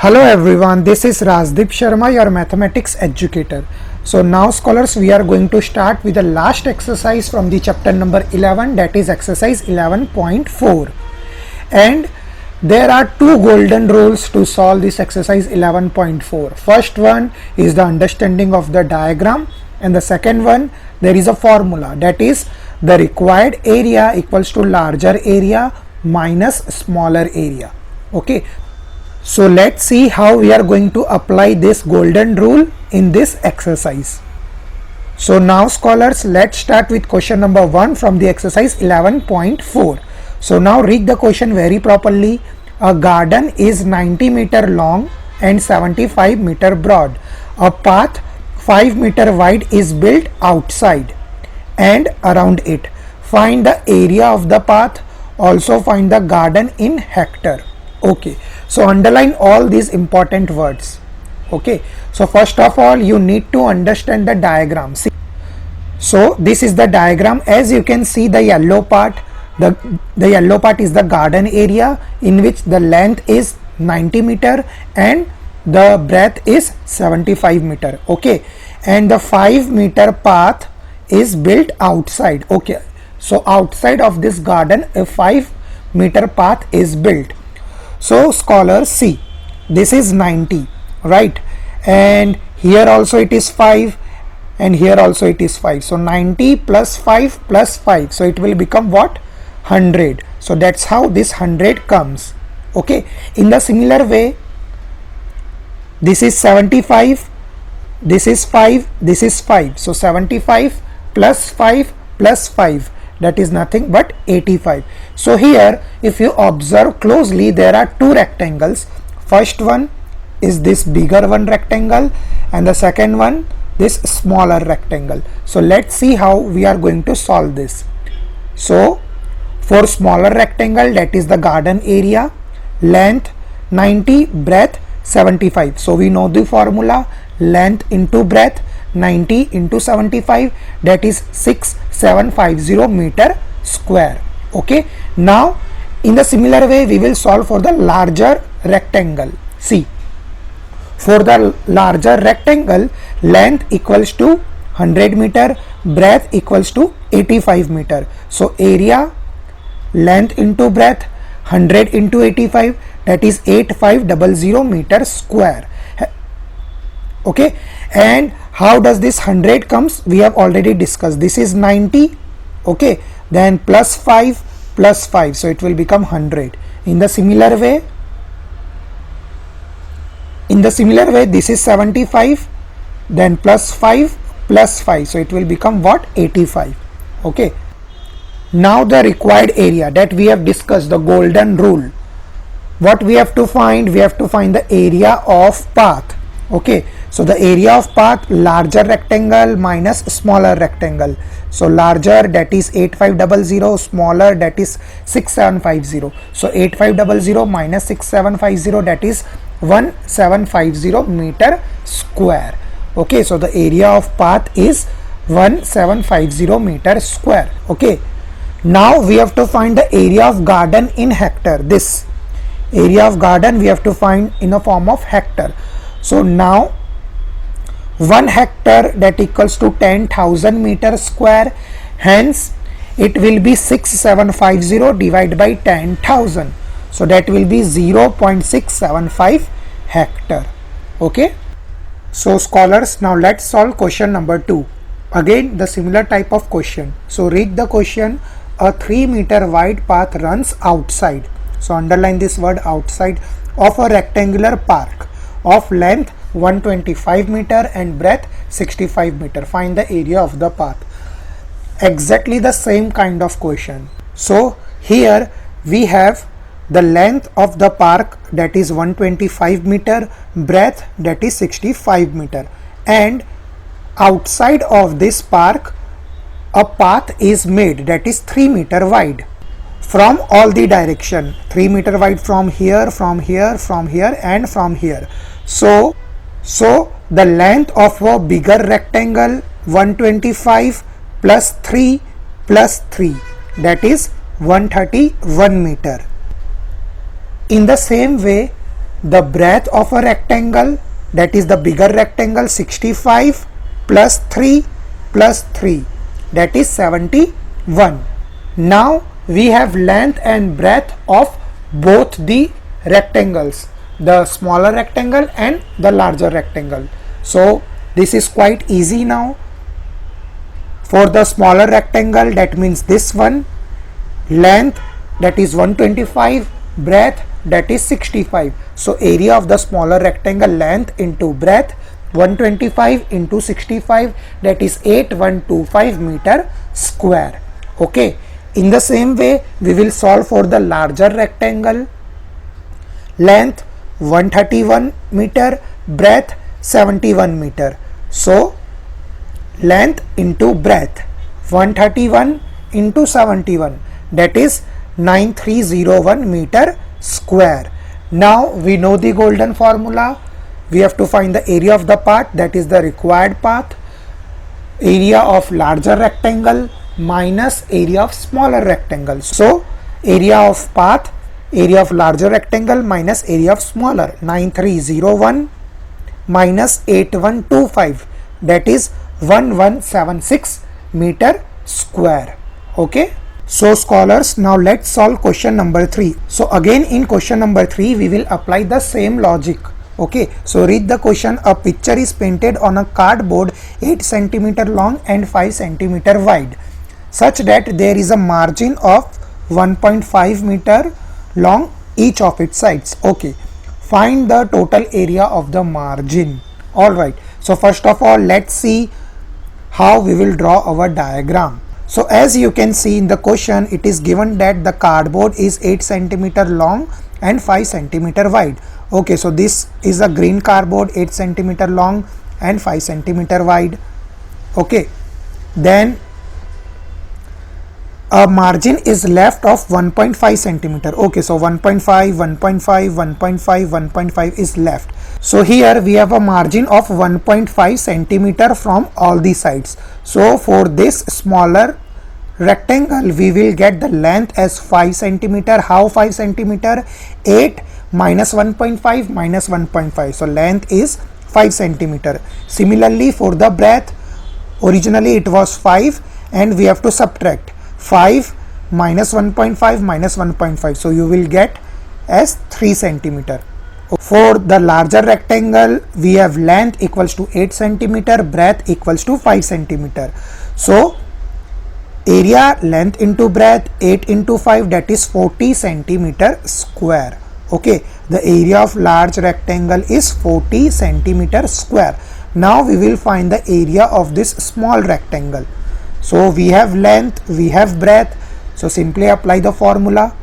Hello everyone, this is Rajdeep Sharma, your mathematics educator. So now scholars, we are going to start with the last exercise from the chapter number 11, that is exercise 11.4. And there are two golden rules to solve this exercise 11.4. First one is the understanding of the diagram, and the second one, there is a formula, that is the required area equals to larger area minus smaller area. Okay. So let's see how we are going to apply this golden rule in this exercise. So now scholars, let's start with question number 1 from the exercise 11.4. So now read the question very properly. A garden is 90 meter long and 75 meter broad. A path 5 meter wide is built outside and around it. Find the area of the path. Also find the garden in hectare. Okay, so underline all these important words. Okay, so first of all you need to understand the diagram. See, so this is the diagram. As you can see, the yellow part, the yellow part is the garden area, in which the length is 90 meter and the breadth is 75 meter. Okay, and the 5 meter path is built outside. Okay, so outside of this garden a 5 meter path is built. So scholars, see, this is 90, right, and here also it is 5 and here also it is 5. So 90 plus 5 plus 5, so it will become what? 100. So that's how this 100 comes. Okay, in the similar way, this is 75, this is 5, this is 5. So 75 plus 5 plus 5, that is nothing but 85. So here if you observe closely, there are two rectangles. First one is this bigger one rectangle and the second one this smaller rectangle. So let's see how we are going to solve this. So for smaller rectangle, that is the garden area, length 90, breadth 75. So we know the formula, length into breadth 90 into 75, that is 6750 meter square. Okay, now in the similar way we will solve for the larger rectangle. See, for the larger rectangle, length equals to 100 meter, breadth equals to 85 meter. So area, length into breadth, 100 into 85, that is 8500 meter square. Okay, and how does this 100 comes? We have already discussed. This is 90. Okay, then plus 5 plus 5, so it will become 100. In the similar way, this is 75, then plus 5 plus 5, so it will become what? 85. Okay, now the required area that we have discussed, the golden rule. What we have to find? We have to find the area of path. Okay, so the area of path, larger rectangle minus smaller rectangle. So larger, that is 8500, smaller, that is 6750. So 8500 minus 6750, that is 1750 meter square. Okay, so the area of path is 1750 meter square. Okay, now we have to find the area of garden in hectare. This area of garden we have to find in a form of hectare. So now 1 hectare, that equals to 10,000 meter square, hence it will be 6750 divided by 10,000, so that will be 0.675 hectare. Okay, so scholars, now let's solve question number 2. Again the similar type of question. So read the question. A 3 meter wide path runs outside, so underline this word outside, of a rectangular park of length 125 meter and breadth 65 meter. Find the area of the path. Exactly the same kind of question. So here we have the length of the park, that is 125 meter, breadth, that is 65 meter, and outside of this park a path is made, that is 3 meter wide from all the direction, 3 meter wide from here, from here, from here, and from here. So the length of a bigger rectangle 125 plus 3 plus 3, that is 131 meter. In the same way, the breadth of a rectangle, that is the bigger rectangle, 65 plus 3 plus 3, that is 71. Now we have length and breadth of both the rectangles, the smaller rectangle and the larger rectangle. So this is quite easy now. For the smaller rectangle, that means this one, length that is 125, breadth that is 65. So area of the smaller rectangle, length into breadth, 125 into 65, that is 8125 meter square. Okay. In the same way, we will solve for the larger rectangle, length 131 meter, breadth 71 meter. So length into breadth, 131 into 71, that is 9301 meter square. Now we know the golden formula. We have to find the area of the path, that is the required path, area of larger rectangle minus area of smaller rectangle. So area of path, area of larger rectangle minus area of smaller, 9301 minus 8125, that is 1176 meter square. Okay. So scholars, now let's solve question number 3. So again in question number 3 we will apply the same logic. Okay, so read the question. A picture is painted on a cardboard 8 cm long and 5 cm wide, such that there is a margin of 1.5 meter long each of its sides. Okay, find the total area of the margin. Alright, so first of all let's see how we will draw our diagram. So as you can see in the question, it is given that the cardboard is 8 cm long and 5 cm wide. Okay, so this is a green cardboard, 8 cm long and 5 cm wide. Okay, then a margin is left of 1.5 cm. Okay, so 1.5, 1.5, 1.5, 1.5 is left. So here we have a margin of 1.5 cm from all the sides. So for this smaller rectangle we will get the length as 5 cm. How 5 cm? 8 minus 1.5 minus 1.5. So length is 5 cm. Similarly for the breadth, originally it was 5 and we have to subtract 5 minus 1.5 minus 1.5. So you will get as 3 cm. For the larger rectangle we have length equals to 8 cm, breadth equals to 5 cm. So area, length into breadth, 8 into 5, that is 40 cm square. Okay, the area of large rectangle is 40 cm square. Now we will find the area of this small rectangle. So we have length, we have breadth, so simply apply the formula.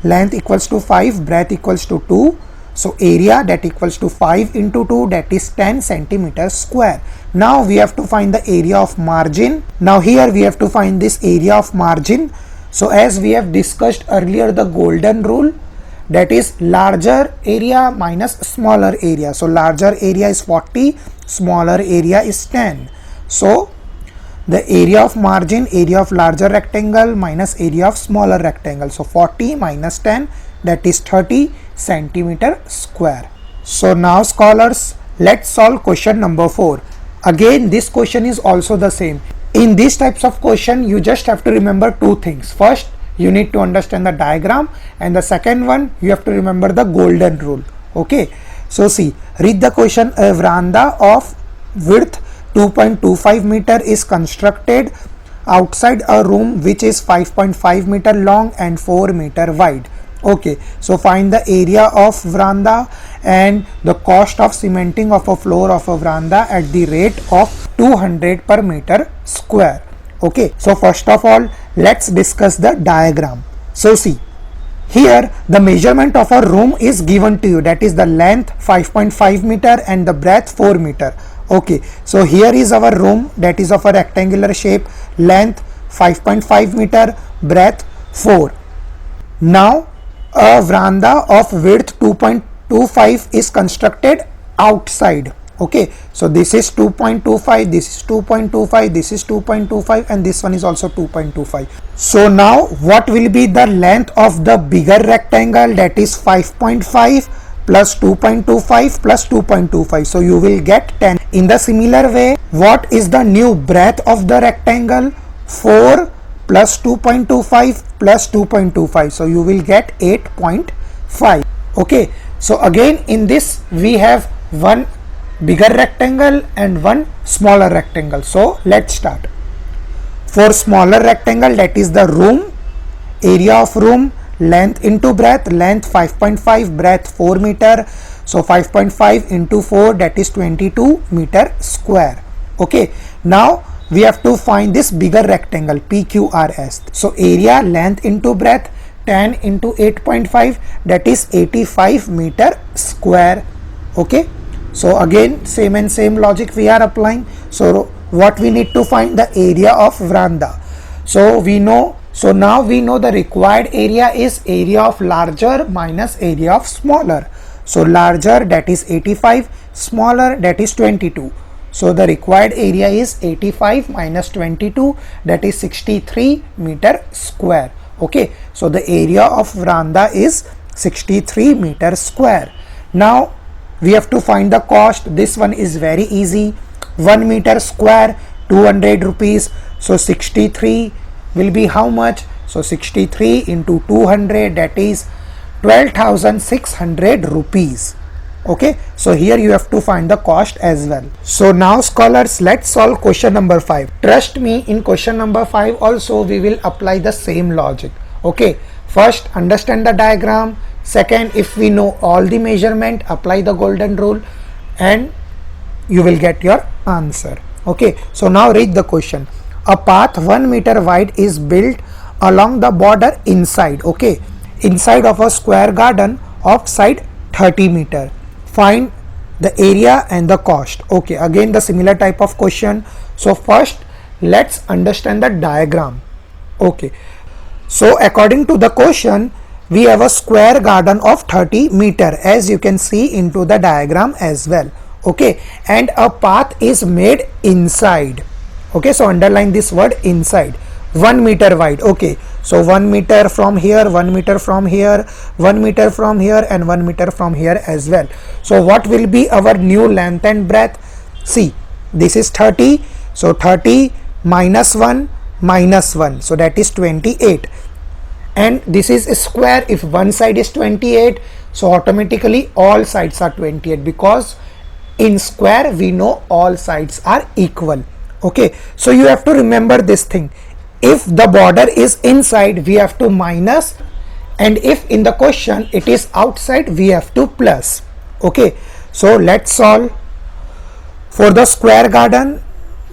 Length equals to 5, breadth equals to 2. So area, that equals to 5 into 2, that is 10 centimeters square. Now we have to find the area of margin. Now here we have to find this area of margin. So as we have discussed earlier, the golden rule, that is larger area minus smaller area. So larger area is 40, smaller area is 10. So the area of margin, area of larger rectangle minus area of smaller rectangle. So 40 minus 10, that is 30 centimeter square. So now scholars, let's solve question number 4. Again this question is also the same. In these types of question you just have to remember two things. First, you need to understand the diagram, and the second one, you have to remember the golden rule. Okay, so see, read the question. A veranda of width 2.25 meter is constructed outside a room which is 5.5 meter long and 4 meter wide. Okay, so find the area of veranda and the cost of cementing of a floor of a veranda at the rate of 200 per meter square. Okay, so first of all let's discuss the diagram. So see, here the measurement of a room is given to you, that is the length 5.5 meter and the breadth 4 meter. Okay, so here is our room, that is of a rectangular shape, length 5.5 meter, breadth 4. Now a veranda of width 2.25 is constructed outside. Okay, so this is 2.25, this is 2.25, this is 2.25, and this one is also 2.25. So now what will be the length of the bigger rectangle, that is 5.5, plus 2.25 plus 2.25. So you will get 10. In the similar way, what is the new breadth of the rectangle? 4 plus 2.25 plus 2.25. So you will get 8.5. Okay. So again in this we have one bigger rectangle and one smaller rectangle. So let's start. For smaller rectangle, that is the room, area of room, length into breadth, length 5.5, breadth 4 meter. So 5.5 into 4, that is 22 meter square. Okay. Now we have to find this bigger rectangle PQRS. So area, length into breadth, 10 into 8.5, that is 85 meter square. Okay. So again same and same logic we are applying. So what we need to find? The area of veranda. So we know, so now we know the required area is area of larger minus area of smaller. So larger, that is 85, smaller, that is 22. So the required area is 85 minus 22, that is 63 meter square. Okay. So the area of veranda is 63 meter square. Now we have to find the cost. This one is very easy. 1 meter square, 200 rupees. So 63 will be how much? So 63 into 200, that is 12,600 rupees. Okay. So here you have to find the cost as well. So now scholars, let's solve question number 5. Trust me, in question number 5 also we will apply the same logic. Okay. First, understand the diagram. Second, if we know all the measurement, apply the golden rule and you will get your answer. Okay. So now read the question. A path 1 meter wide is built along the border inside. Okay. Inside of a square garden of side 30 meter. Find the area and the cost. Okay. Again the similar type of question. So first let's understand the diagram. Okay. So according to the question, we have a square garden of 30 meter as you can see into the diagram as well. Okay. And a path is made inside. Okay. So underline this word inside. 1 meter wide. Okay. So 1 meter from here, 1 meter from here, 1 meter from here and 1 meter from here as well. So what will be our new length and breadth? See, this is 30. So 30 minus 1 minus 1. So that is 28. And this is a square. If one side is 28, so automatically all sides are 28 because in square we know all sides are equal. Okay. So you have to remember this thing. If the border is inside, we have to minus, and if in the question it is outside, we have to plus. Okay. So let's solve. For the square garden,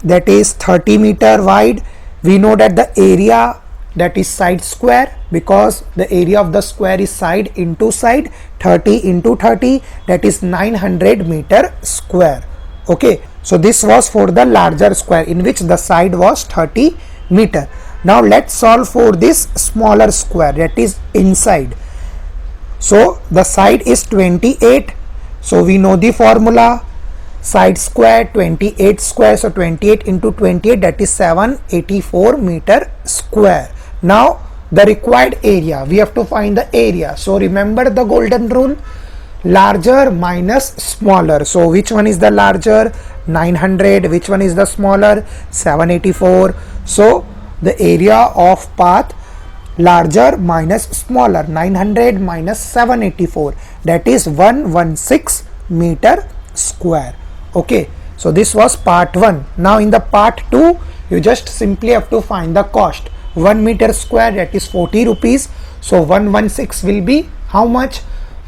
that is 30 meter wide, we know that the area, that is side square, because the area of the square is side into side. 30 into 30, that is 900 meter square. Okay. So this was for the larger square in which the side was 30 meter. Now let's solve for this smaller square, that is inside. So the side is 28. So we know the formula. Side square 28 square. So 28 into 28, that is 784 meter square. Now the required area, we have to find the area. So remember the golden rule, larger minus smaller. So which one is the larger? 900. Which one is the smaller? 784. So the area of path, larger minus smaller, 900 minus 784, that is 116 meter square. Okay. So this was part 1. Now in the part 2, you just simply have to find the cost. 1 meter square, that is 40 rupees. So 116 will be how much?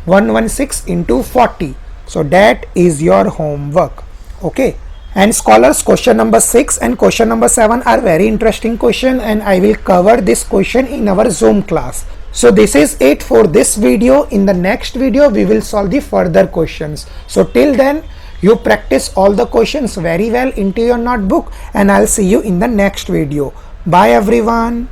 116 into 40. So that is your homework. Okay. And scholars, question number 6 and question number 7 are very interesting question, and I will cover this question in our Zoom class. So this is it for this video. In the next video we will solve the further questions. So till then you practice all the questions very well into your notebook, and I'll see you in the next video. Bye everyone.